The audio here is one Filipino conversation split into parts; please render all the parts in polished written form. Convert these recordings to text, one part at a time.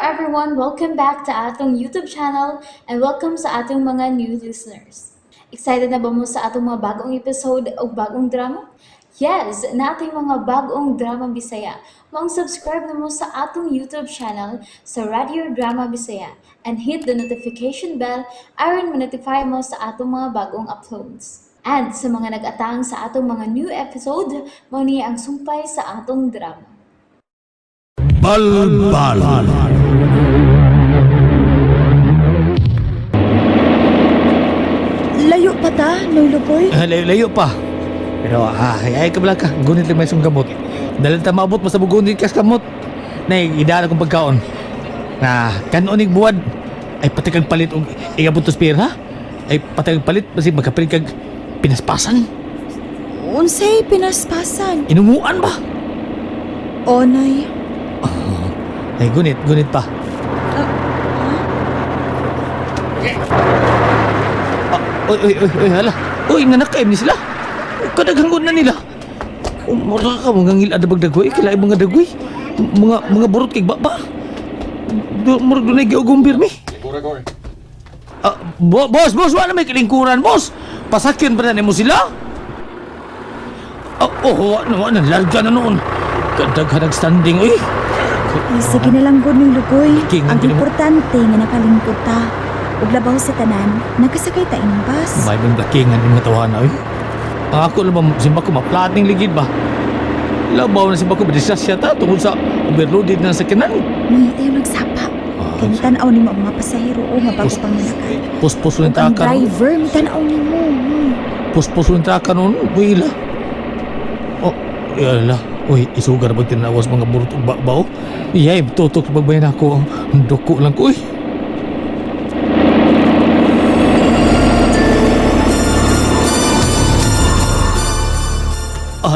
everyone, welcome back to atong YouTube channel and welcome sa atong mga new listeners. Excited na ba mo sa atong mga bagong episode o bagong drama? Yes, na ating mga bagong drama Bisaya. Mag-subscribe na mo sa atong YouTube channel sa Radio Drama Bisaya and hit the notification bell aron ma-notify mo sa atong mga bagong uploads. And sa mga nag-atang sa atong mga new episode, mo niya ang sumpay sa atong drama. Balbal. Layo pa ta, Luluboy? Layo pa. Pero ay ka bala ka. Gunit lang may isang gamot. Dahil ta maabot mo sa bugunit kas kamot. Nay, idaan akong pagkaon. Na kanonig buwad. Ay pati kag palit og igabot to spear ha? Ay pati kag palit basi magkapilit kag pinaspasan. Unsay pinaspasan? Inunguan ba? Onoy. Ay gunit pa. Oy, hala. Uy, nanakaim ni sila. Kadaghangon na nila. Mura ka mga ngil adabag dagoy, kilay mga dagoy. Mga burot kay baba. Murag dunay giugumbir mi. Boss, wala may kalingkuran, boss. Pasakyan pa na mo sila. Ano, larga na noon. Kadaghan standing, uy. Ay, sige na lang gud ng Lugoy. King, Ang ang importante nga nakalingkod ta. Ug labaw sa tanan, nakasakay ta ining bus. May bang dakingan yung mga tawahan, uy. Ang ako lang simba ko maplating ligid ba? Labaw na simba ko madisasya ta tungkol sa overloaded na sakyanan. Ni tayo nagsapa. Kaya tanaw ni mo ang mga pasahero o nga bago pang nalakay. Puspos Ug yung ang traka. driver, tanaw ni mo. Puspos yung traka noon. Buhila. Yala. Uy, isugar ba tinawas mga burot o bao? Iyay, tutok bagbayan ako. Ang duko lang ko, uy.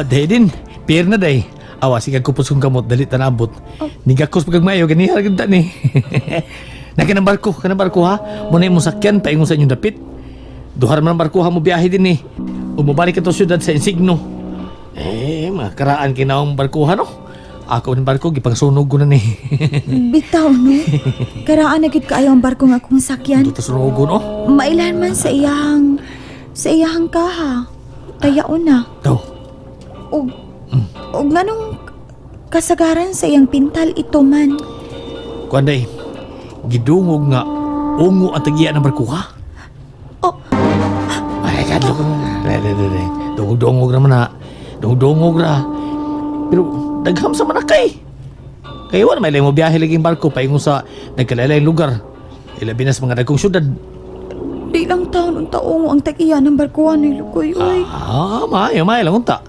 Day din. Pier na day. Awa, sige kupos kong kamot, dalit na naabot. Nigakos pagkagmayo, ganihar ganda ni. Kanang barko ha. Muna yung musakyan, paingon sa inyong dapit. Duhar man ang barko ha mo biyahe din eh. Umabalik ka to syudad sa Insigno. Makaraan kinawang barko ha no. Ako ng barko, gipang sunog ko na ni. Bitaw no. Karaan na gid kaayo ang barko nga akong sakyan. Ito sunog ko no. Mailan man sa iyahang kaha. Tayaon na. Daw. O nganong kasagaran sa iyang pintal ito man? Kuanday, gidungog nga ungo ang tagiya ng barko ha. Ay, kadlo. Dungog naman na. Dungog na. Pero dagham sa manakay. Kaya wala may lang mo biyahe laging barko paingon sa nagkalalay lugar. Ilabi na sa mga dagkong syudad. Di lang taon ang taong ang tagiya ng barkuhan ni Lukoy. May lang unta.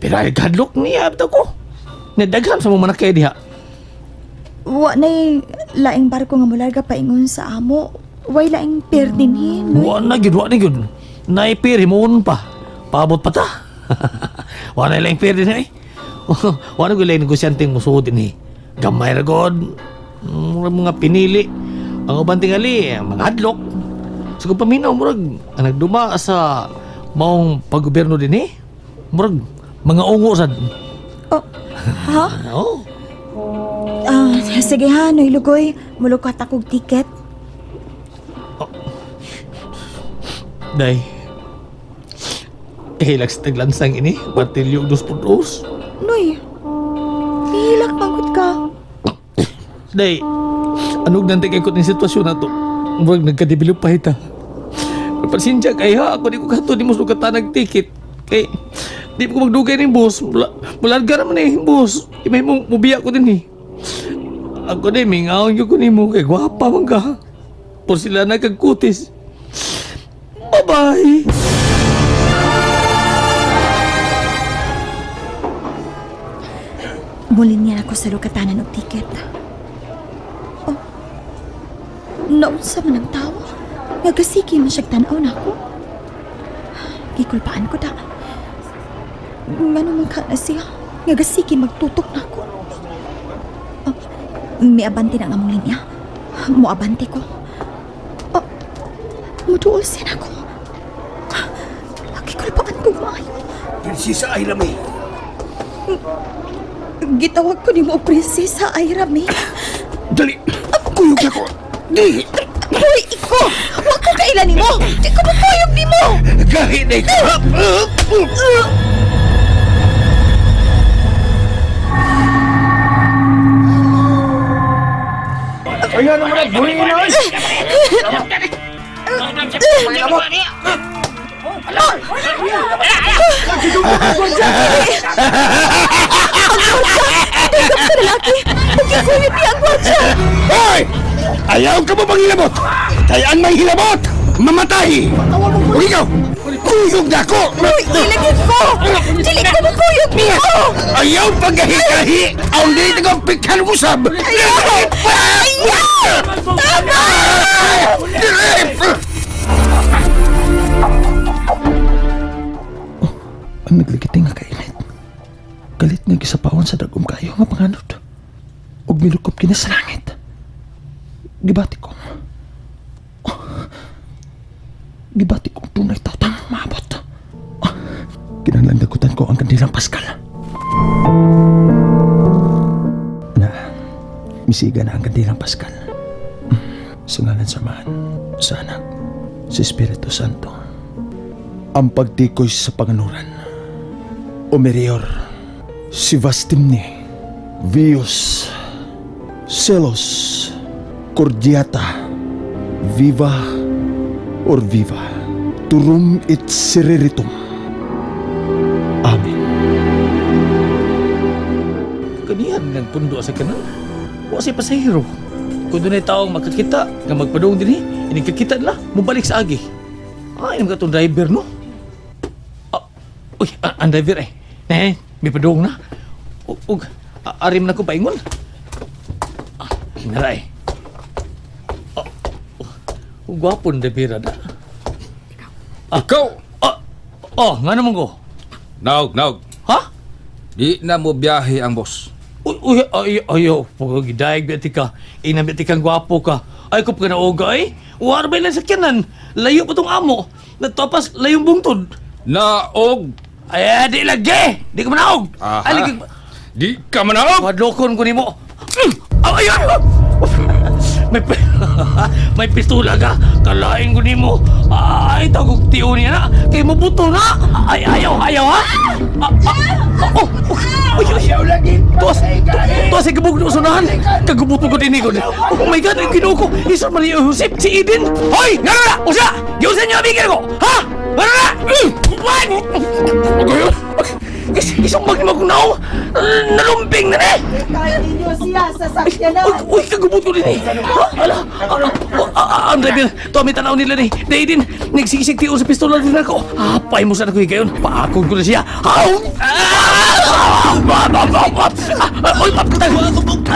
Pero ay kadlok niya abto ko. Nadagham sa mga manakay diha. Wa na laing barko nga mularga paingon sa amo. Way laing pier dinhin. Wa na gyud. Naipir himon pa. Paabot pa ta. Wa na lang pir din eh. Wa na gyud lang negosyanteng musud din eh. Gamay ra god. Mga pinili. Ang uban tingali mga hadlok. So kung paminaw murag ang nagduma sa maong paggobyerno din eh. Murag mga ungo sad. Ha? Oo. Sige ha, Noy Lugoy. Mulukat akong tiket. Day. Kahilag sa taglansang ini. Martilyo dos puntos. Noy, hilak pangkot ka. Day. Anong nantay kay kot ng sitwasyon na to? Murag nagkadibilog pa hita. Pasinja kay ha. Ako di ko kato di mo sukatan nagtikit. Kay di ko magdugay ni boss. Bularga naman eh, boss. Imay mo mubiya ko din eh. Ako din, mingaon ko ni mo. Kay gwapa man ka. Por sila nagkagkutis. Bye-bye. Mulin niya ako sa lukatanan og tiket. Naunsa man ang tawa. Nagasiki man siyang tanaw na ako. Gikulpaan ko da. Ngano man ka na siya. Nagasiki magtutok na ako. May abante na ang among linya. Muabante ko. Muduol siya na ako. Gikulpaan ko maayo. Prinsesa Airame. Gitawag ko ni mo, Prinsesa Airame. Dali! ako. Di! Hoy, iko! Huwag ko kailan nimo! Di ko makuyog nimo! Kahit na ikaw! Ayan naman ang buhay na! Pagkikuyog niya ang gwardya! Hoy! Ayaw ka mo bang hilabot? Kayaan may hilabot! Mamatay! O ikaw! Kuyog na ako! Hoy, ilagin ko! Dili ko makuyog nimo! Ayaw pagkahi-kahi! Ang dito kong pikhan usab! Ayaw! Tama! Ang nagligiti nga kainit. Galit nga gisapawan sa dagom kayo nga panganod. Og milukop kina sa langit. Gibati ko. Gibati kong tunay tautang maabot. Kinahanglan dagutan ko ang kandilang Paskal. Na, misiga na ang kandilang Paskal. Sa ngalan sa Man, sa Anak, sa Espiritu Santo. Ang pagtikoy sa panganuran. Omerior, Sivastimni, Vius, Celos, Cordiata, Viva or Viva, Turum et Sereritum. Amen. Kanihan ng pundo sa kanan. Wa si pasahero. Kung doon ay taong makakita nga magpadong din inikakita nila, mubalik sa agi. Ay, naman ka itong driver, no? Uy, ang driver eh. May padong na. Arim na ko paingon. Hinara eh. Gwapon driver na. Ikaw! Nga naman ko. Naog. Ha? Di na mo biyahe ang boss. Uy, ayaw. Pagkagidayag biya ka. Inabit kang gwapo ka. Ay, kup ka na oga eh. War ba lang sakyanan? Layo pa tong amo. Natapas, layong bungtod. Naog! Ay, di lagi! Di ka manaog! Aha. Ay, lagi... Di ka manaog! Wadlokon ko ni mo. Ay! May pistola ka. Kalain ko ni mo. Ay, tagog tiyo niya na. Kaya mabuto na. Ay, ayaw ha? Ayaw lagi. Tuwas ay kabog na usunahan. Kagubuto ko din ko. Oh my God, ang kinuha ko. Isa Maria Josep, si Eden. Hoy, nga na! Usa! Giusan niyo ang bigil ko. Ha? Nga na! Isang maglimag ko na ako. Nalumping na eh. Kaya ninyo siya sa sakyanan. Uy, kagubot ko din eh. Ala, ang driver, tumit tanaw nila ni Eden. Nagsigisig tiyo sa pistola din ako. Pay mo sana ko gayon. Paakon ko na siya. Uy,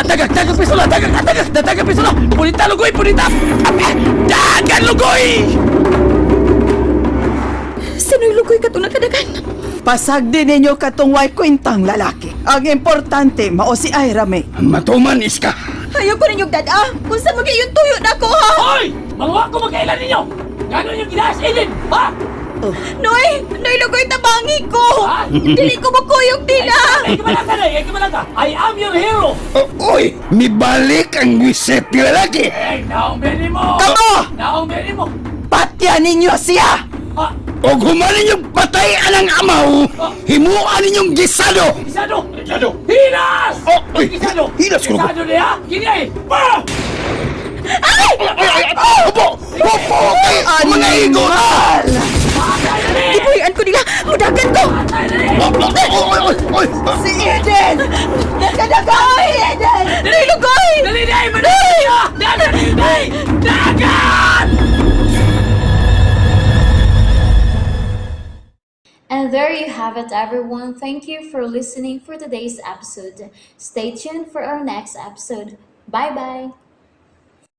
dagang pistola, dagang pistola. Punita, lugoy, punita. Dagan, lugoy. Sino'y lugoy ka ito nakadagan? Pasagdi ninyo katong way kwentang lalaki. Ang importante, mao si Ira May. Matuman iska! Ayaw ko ninyong dada! Kung saan mag-iyon tuyo na ko, ha? Hoy! Mga ko magkailan ninyo! Gano'n yung ginaas, Eden? Ha? Noy! Noy, lugoy tabangi ko! Ha? Dili ko makuyog nila! Ay, kumalaka! I am your hero! Uy! Mibalik ang wiset ni lalaki! Naumberin mo! Kamo! Naumberin mo! Patya ninyo siya! O gumanin yung patay anang amaw! Himuan ninyong gisado! Isado! Hinas! Uy! Isado! Hinas ko! Isado niya! Kini ay! Pa! Opo! Opo! Mga igon! Ibuyan ko nila! Mudagan ko! Si Eden! Nakadagay, Eden! Noy, lugoy! Dali na! Madali niya! Dagan! And there you have it, everyone. Thank you for listening for today's episode. Stay tuned for our next episode. Bye bye.